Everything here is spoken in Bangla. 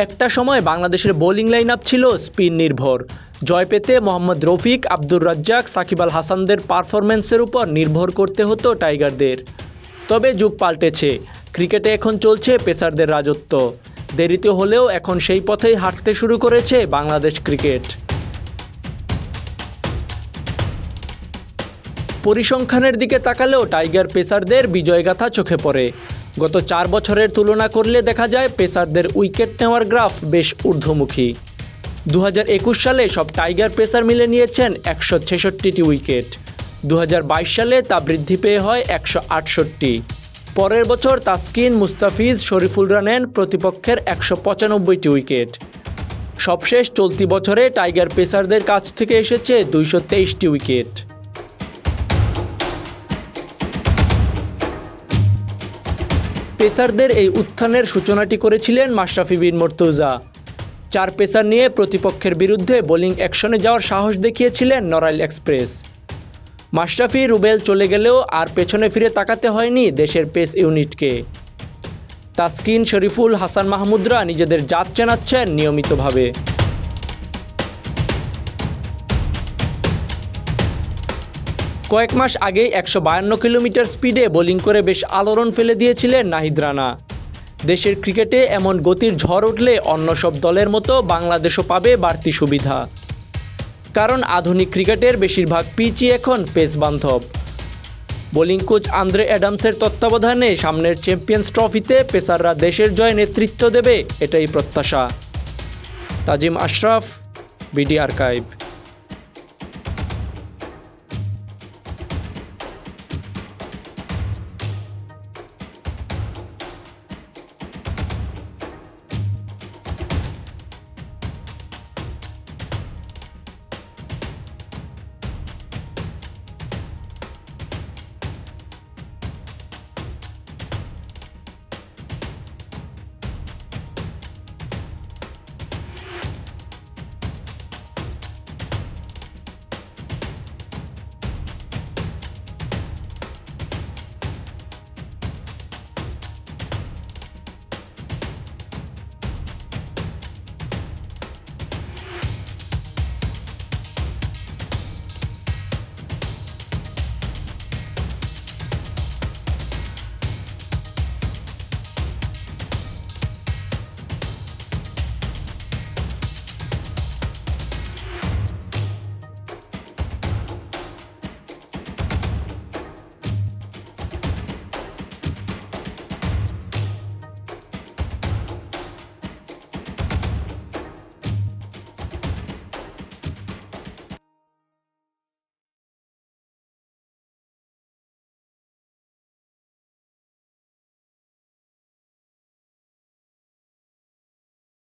একটা সময় বাংলাদেশের বোলিং লাইন আপ ছিল স্পিন নির্ভর। জয় পেতে মোহাম্মদ রফিক, আব্দুর রাজ্জাক, সাকিব আল হাসানদের পারফরম্যান্সের উপর নির্ভর করতে হতো টাইগারদের। তবে যুগ পাল্টেছে, ক্রিকেটে এখন চলছে পেসারদের রাজত্ব। দেরিতে হলেও এখন সেই পথেই হাঁটতে শুরু করেছে বাংলাদেশ ক্রিকেট। পরিসংখ্যানের দিকে তাকালেও টাইগার পেসারদের বিজয়গাথা চোখে পড়ে। গত 4 বছরের তুলনা করলে দেখা যায় পেসারদের উইকেট নেওয়ার গ্রাফ বেশ ঊর্ধ্বমুখী। 2021 সালে সব টাইগার পেসার মিলে নিয়েছেন 166টি উইকেট। 2022 সালে তা বৃদ্ধি পেয়ে হয় 168। পরের বছর তাসকিন, মুস্তাফিজ, শরীফুলরা নেন প্রতিপক্ষের 195টি উইকেট। সবশেষ চলতি বছরে টাইগার পেসারদের কাছ থেকে এসেছে 223টি উইকেট। পেসারদের এই উত্থানের সূচনাটি করেছিলেন মাশরাফি বিন মুর্তজা। 4 পেসার নিয়ে প্রতিপক্ষের বিরুদ্ধে বোলিং অ্যাকশনে যাওয়ার সাহস দেখিয়েছিলেন নড়াইল এক্সপ্রেস। মাশরাফি, রুবেল চলে গেলেও আর পেছনে ফিরে তাকাতে হয়নি দেশের পেস ইউনিটকে। তাসকিন, শরীফুল, হাসান মাহমুদরা নিজেদের জাত চেনাচ্ছেন নিয়মিতভাবে। কয়েক মাস আগেই 152 কিলোমিটার স্পিডে বোলিং করে বেশ আলোড়ন ফেলে দিয়েছিলেন নাহিদ রানা। দেশের ক্রিকেটে এমন গতির ঝড় উঠলে অন্য সব দলের মতো বাংলাদেশও পাবে বাড়তি সুবিধা। কারণ আধুনিক ক্রিকেটের বেশিরভাগ পিচই এখন পেস বান্ধব। বোলিং কোচ আন্দ্রে অ্যাডামসের তত্ত্বাবধানে সামনের চ্যাম্পিয়ন্স ট্রফিতে পেসাররা দেশের জয়ে নেতৃত্ব দেবে, এটাই প্রত্যাশা। তাজিম আশরাফ, বিডি আর্কাইভ।